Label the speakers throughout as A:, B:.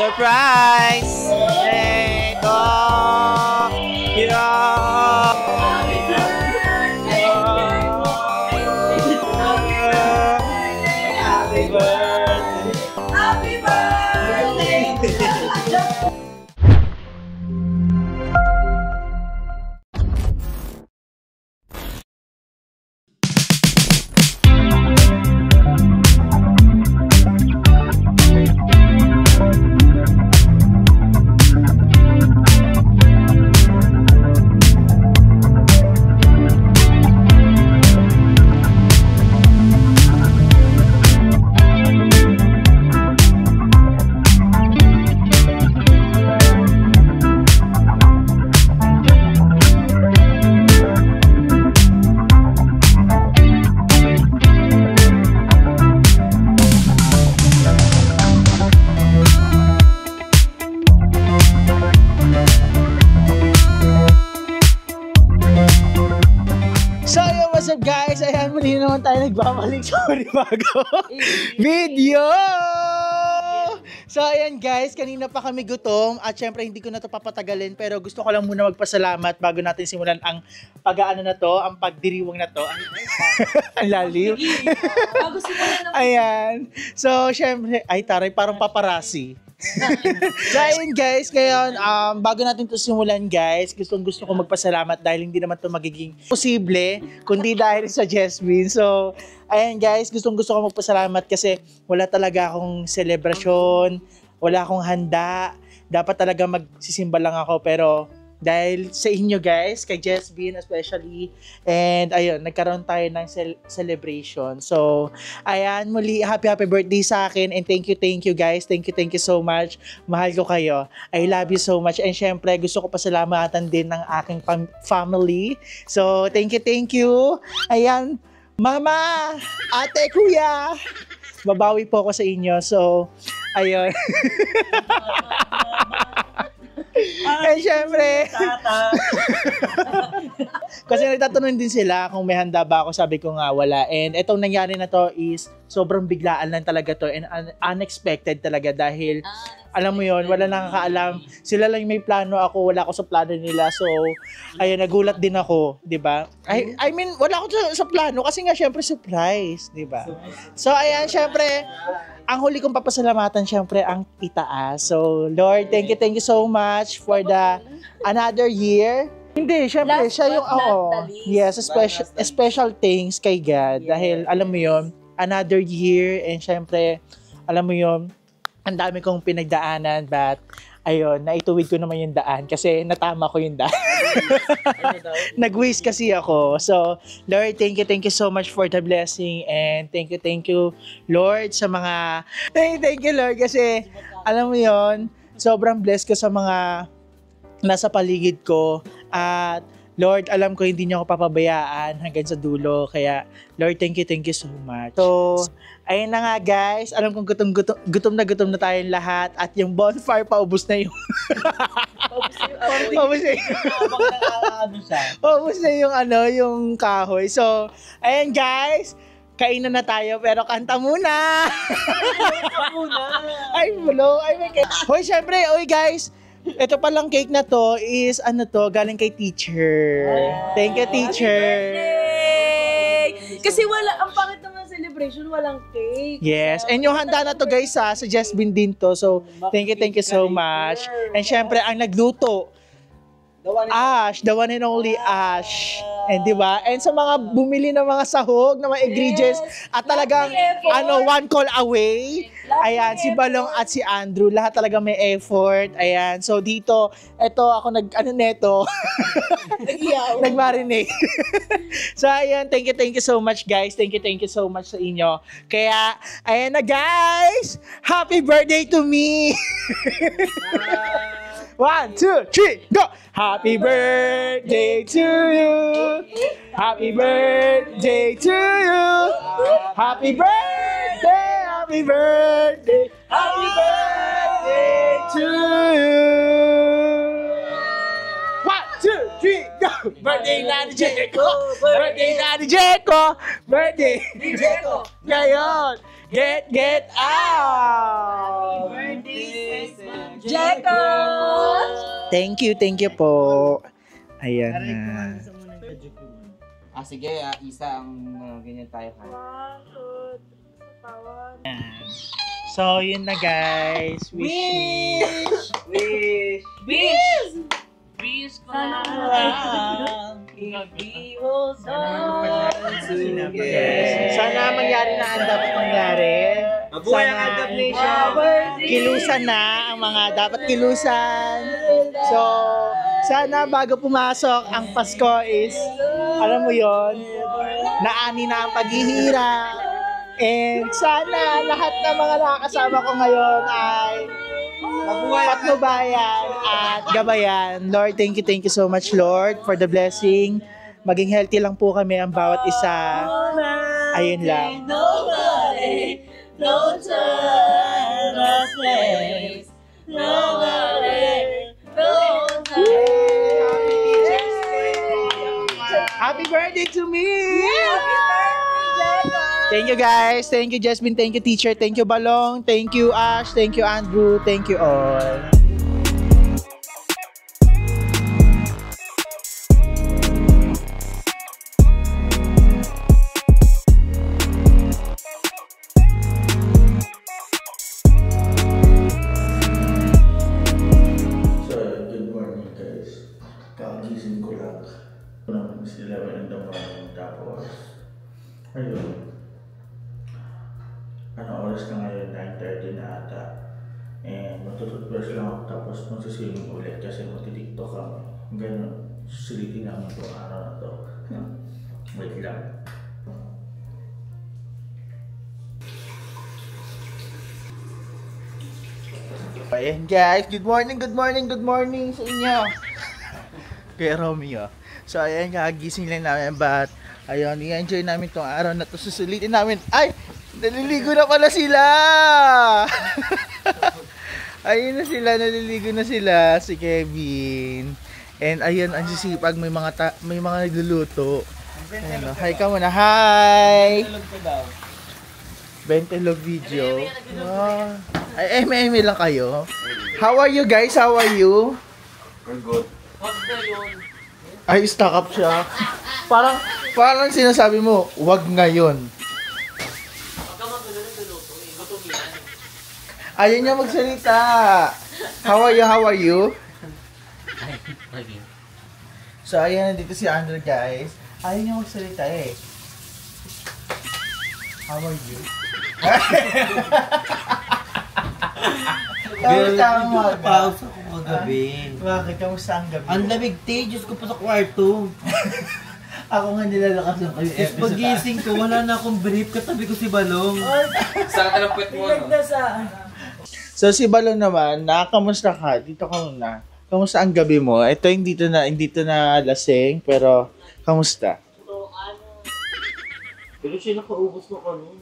A: Surprise! Hey, oh, yeah.
B: Happy birthday!
A: Happy birthday!
B: Happy birthday!
A: What's up guys? Ayan, muli naman tayo nagbabalik sa bago video! So ayan guys, kanina pa kami gutom at syempre hindi ko na to papatagalin pero gusto ko lang muna magpasalamat bago natin simulan ang pag-aano na to, ang pagdiriwang na to. Ang lalim.
B: Bago simulan ng
A: Ayan. So syempre, ay taray, parang paparasi. So ayun guys, ngayon bago natin to simulan guys, gusto ko magpasalamat dahil hindi naman to magiging posible kundi dahil sa Jesmin. So ayan guys, gusto ko magpasalamat kasi wala talaga akong selebrasyon, wala akong handa. Dapat talaga magsisimba lang ako pero dahil sa inyo guys, kay Jesmin especially, and ayun, nagkaroon tayo ng celebration. So, ayan, muli, happy birthday sa akin, and thank you guys, thank you so much. Mahal ko kayo. I love you so much, and syempre, gusto ko pasalamatan din ng aking family. So, thank you. Ayan, mama, ate, kuya, babawi po ako sa inyo. So, ayun. Eh, syempre. Kasi nagtatanong din sila kung may handa ba ako. Sabi ko nga wala. And itong nangyari na to is sobrang biglaan lang talaga to and unexpected talaga dahil alam mo yon, wala nakakaalam. Sila lang may plano, ako wala ako sa plano nila. So, ayun, nagulat din ako, 'di ba? I mean, wala ako sa plano kasi nga syempre surprise, 'di ba? So, ayan, syempre, ang huli kong papasalamatan syempre ang itaas. So, Lord, thank you so much for the another year. Hindi, syempre, siya yung yes, special things kay God dahil alam mo yon, another year and syempre, alam mo yon, ang dami kong pinagdaanan but ayun, naituwid ko naman yung daan kasi natama ko yung daan. Nag-waste kasi ako. So, Lord, thank you so much for the blessing and thank you, Lord, sa mga thank you, Lord, kasi alam mo yon, sobrang blessed ko sa mga nasa paligid ko at Lord, alam ko hindi niyo ako papabayaan hanggang sa dulo. Kaya, Lord, thank you so much. So, ayun na nga guys. Alam kong gutom na tayong lahat. At yung bonfire, paubos na yung... paubos na yung yung kahoy. So, ayun guys. Kainan na tayo, pero kanta muna. Ay, bulo. Ay, may cake. Hoy, syempre, guys. Ito palang cake na to is galing kay teacher. Thank you, teacher.
B: Kasi wala, ang pangit naman celebration, walang cake.
A: Yes, and yung handa na to guys sa Jasmine din to. So, thank you so much. And syempre, ang nagluto, Ash, the one and only Ash. And di ba? And sa mga bumili ng mga sahog, ng mga ingredients, at talagang one call away. Ayan, si Balong at si Andrew, lahat talaga may effort. Ayan, so dito, eto ako neto. Nag-marinate. So ayan, thank you so much guys. Thank you so much sa inyo. Kaya, ayan na guys, happy birthday to me. 1, 2, 3, go! Happy birthday to you. Happy birthday to you. Happy birthday, happy birthday, happy birthday to you. 1, 2, 3, go! Birthday na ni Jeko. Birthday na ni Jeko. Birthday ni Jeko. Ngayon, get out.
B: Happy birthday, Jeko!
A: Thank you po. Ayan na.
C: Sige, isa ang ganyan tayo.
A: So, yun na guys.
C: Wish!
B: Wish ko
C: Sana
A: Sana mangyari na ang dapat mangyari.
C: Mabuhay ang Andap Nation!
A: Kilusan na ang mga dapat kilusan. So, sana bago pumasok ang Pasko is, alam mo yon, naani na ang paghihirap. And sana lahat ng mga nakakasama ko ngayon ay patnubayan at gabayan. Lord, thank you so much, Lord, for the blessing. Maging healthy lang po kami ang bawat isa. Ayun lang.
B: Nobody, no time, no place. Nobody, no
A: Happy birthday to me! Thank you guys. Thank you Jasmine. Thank you teacher. Thank you Balong. Thank you Ash. Thank you Andrew. Thank you all. So, good morning guys. Kakagising ko lang. Naman sila in the morning. Tapos, ayun. Ano oras na ngayon? 9:30 na ata. And matututbrush lang ako tapos magsiswimming ulit kasi magti-tiktok kami. Ganun. Susulitin namin itong araw na to. Wait lang. Ayan guys, good morning sa inyo. Kaya Romeo. So ayan, kagising lang namin but ayun, i-enjoy namin tong araw na to. Susulitin namin. Ay! Naliligo na pala sila! Ayun na sila, naliligo na sila si Kevin. And ayun, ang sisipag, may mga nagluluto. Ayun, hi ka muna, hi! Bentelog video. Wow. Ay, eme lang kayo. How are you guys? How are you?
C: We're good.
A: Ay, stock up siya. Parang sinasabi mo, wag ngayon. Ayaw niya magsalita. How are you? How are you? So, ayan, nandito si Andrew, guys. Ayaw niya magsalita eh. How are you? Kamusta ang mga?
D: Pause ako kagabi.
A: Bakit? Kamusta ang gabi?
D: Ang lamig, Diyos ko pa sa kwarto.
A: Ako nga nilalakas ng kayo
D: Tapos pagising ko, wala na akong brief, katabi ko si Balong.
C: Saan ka ng puwet mo?
A: So si Balong naman, nakamusta ka? Dito ka muna. Kamusta ang gabi mo? Ito hindi to na lasing, pero kamusta?
D: Pero siya nakaubos na kanon.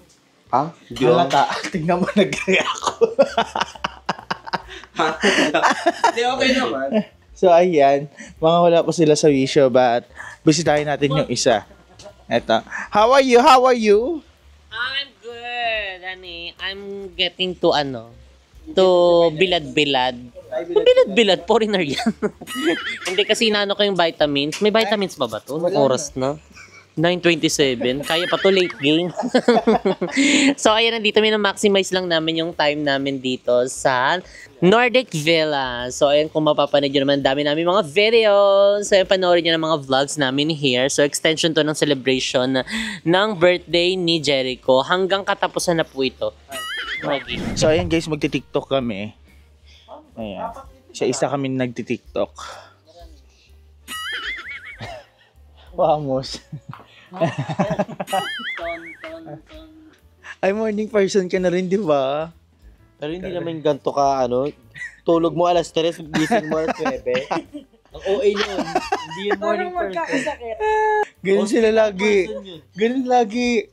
A: Ah? Halata. Tingnan mo, nag-gaya ako.
C: Hindi, okay naman.
A: So ayan, mga wala pa sila sa wisho, but bisitahin natin yung isa. Eto. How are you? How are you?
E: I'm good, honey. I'm getting to bilad-bilad. Bilad-bilad, foreigner yan. Hindi kasi inaano ko yung vitamins. May vitamins ba to? Anong oras na? 9:27. Kaya pa to, late game. So, ayan, nandito may na-maximize lang namin yung time namin dito sa Nordic Villa. So, ayan, kung mapapanood nyo naman, dami namin mga videos. So, ayan, panoorin nyo ng mga vlogs namin here. So, extension to ng celebration ng birthday ni Jericho. Hanggang katapusan na po ito.
A: So ayan guys, magti-tiktok kami. Ayan. Isa kami nagti-tiktok. Vamos. Ay, morning person ka na rin, di ba?
D: Pero hindi naman ganito ka, tulog mo alas 3, gising mo alas 9. Ang OA yun. Hindi yun morning person.
A: Ganun sila lagi. Ganun lagi.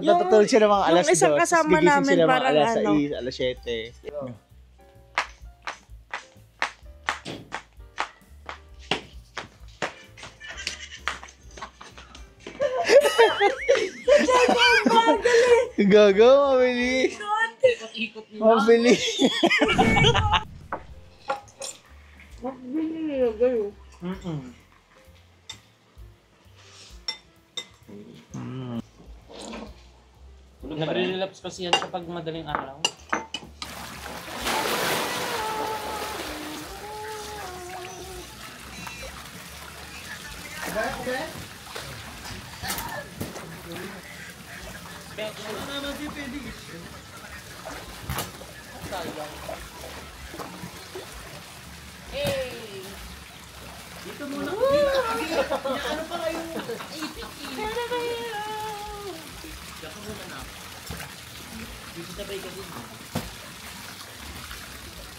A: Natutulog siya ng mga alas 2.
B: Yung isang kasama namin
A: sila
B: parang
A: alas 6, alas 7. Gago, mabili. Mabili.
E: Nagre-relapse kasi yan kapag madaling araw.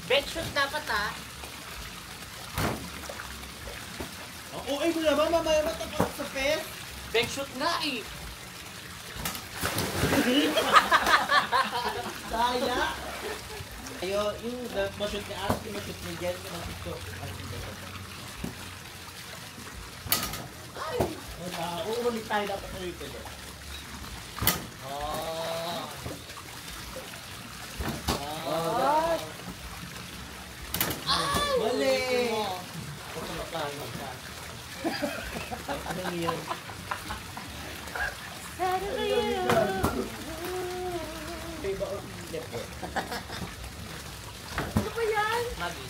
B: Bedshoot dapat
D: OA mo naman, mamaya matapos sa pes.
E: Backshoot nga eh.
D: Saya. Ayo, yung ma-shoot ni Ars, yung ma-shoot ni Jen, yung ma-shoot ko. Uulit tayo dapat na rito. Mali! Ano yun?
B: Ano ba yan?
E: Magi.